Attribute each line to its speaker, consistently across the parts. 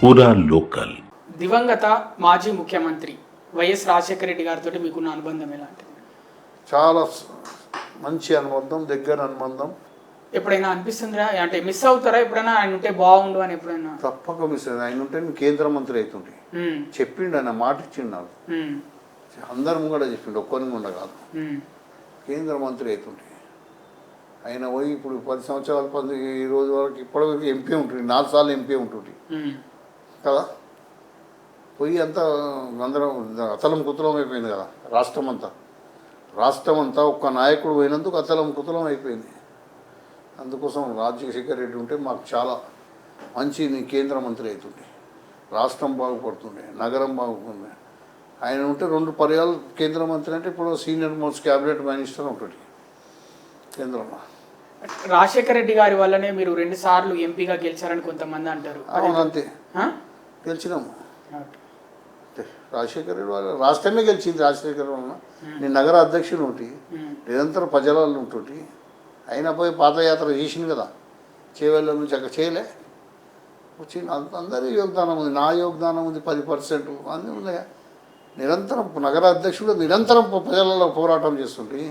Speaker 1: పూరా లోకల్.
Speaker 2: దివంగత మాజీ ముఖ్యమంత్రి వైఎస్ రాజశేఖర రెడ్డి గారితో మీకున్న అనుబంధం ఎలాంటిది?
Speaker 3: చాలా మంచి అనుబంధం, దగ్గర అనుబంధం.
Speaker 2: ఎప్పుడైనా అనిపిస్తుందా అంటే మిస్ అవుతారా ఎప్పుడైనా ఆయన ఉంటే బాగుండు అని? ఎప్పుడైనా
Speaker 3: తప్పక మిస్ అయింది. ఆయన ఉంటే నేను కేంద్ర మంత్రి అవుతుండే. చెప్పిండు, ఆయన మాట ఇచ్చిండు నాకు. అందరం కూడా చెప్పిండు, ఒక్కరిని కూడా కాదు. కేంద్ర మంత్రి అవుతుండే ఆయన పోయి ఇప్పుడు 10 సంవత్సరాలు ఈ రోజు వరకు ఇప్పటివరకు ఎంపీ ఉంటుంది, 4 సార్లు ఎంపీ ఉంటుంది కదా. పోయి అంతా అందరం అతలం కుతలం అయిపోయింది కదా. రాష్ట్రం అంతా ఒక్క నాయకుడు పోయినందుకు అతలం కుతలం అయిపోయింది. అందుకోసం రాజశేఖర్ రెడ్డి ఉంటే మాకు చాలా మంచి కేంద్ర మంత్రి అవుతుండే, రాష్ట్రం బాగుపడుతుండే, నగరం బాగుంటుండే. ఆయన ఉంటే 2 పర్యాలు కేంద్ర మంత్రి అంటే ఇప్పుడు సీనియర్ మోస్ట్ క్యాబినెట్ మినిస్టర్ ఉంటుంది కేంద్రంలో.
Speaker 2: రాజశేఖర రెడ్డి గారి వల్లనే మీరు 2 సార్లు ఎంపీగా గెలిచారని కొంతమంది అంటారు.
Speaker 3: అవును, అంతే గెలిచినాము. రాజశేఖర రెడ్డి వాళ్ళ రాష్ట్రమే గెలిచింది. రాజశేఖర వల్ల నేను నగర అధ్యక్షుడు ఉంటే నిరంతరం ప్రజలలో ఉంటుంటే అయినా పోయి పాదయాత్ర చేసింది కదా. చేవెళ్ళ నుంచి అక్కడ చేయలే వచ్చింది. అందరి యోగదానం ఉంది, నా యోగదానం ఉంది 10%. అన్నీ ఉన్నాయా. నిరంతరం నగర అధ్యక్షుడు నిరంతరం ప్రజలలో పోరాటం చేస్తుంటే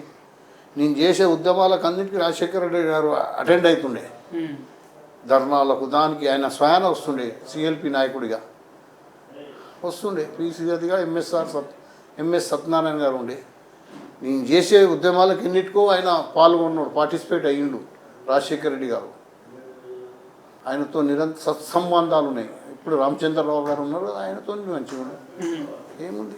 Speaker 3: నేను చేసే ఉద్యమాలకు అన్నింటికీ రాజశేఖర రెడ్డి గారు అటెండ్ అవుతుండే. ధర్నాలకు దానికి ఆయన స్వయాన వస్తుండే. సిఎల్పి నాయకుడిగా వస్తుండే, పీసీగా ఎంఎస్ సత్యనారాయణ గారు ఉండే. నేను చేసే ఉద్యమాలకు ఎన్నిటికో ఆయన పాల్గొన్నాడు, పార్టిసిపేట్ అయ్యిండు రాజశేఖర రెడ్డి గారు. ఆయనతో నిరంతర సత్సంబంధాలు ఉన్నాయి. ఇప్పుడు రామచంద్రరావు గారు ఉన్నారు, ఆయనతో మంచిగా ఉన్నాయి. ఏముంది.